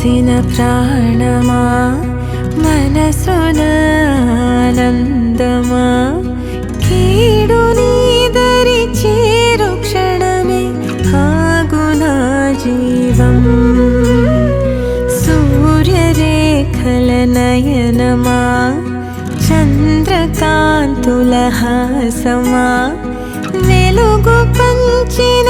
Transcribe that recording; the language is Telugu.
పోసిన ప్రాణమా మనసున ఆనందమా కీడు నీదరి చేరు క్షణమే ఆగునా జీవం సూర్యరేఖల నయనమా చంద్రకాంతుల హాసమా వెలుగు పంచిన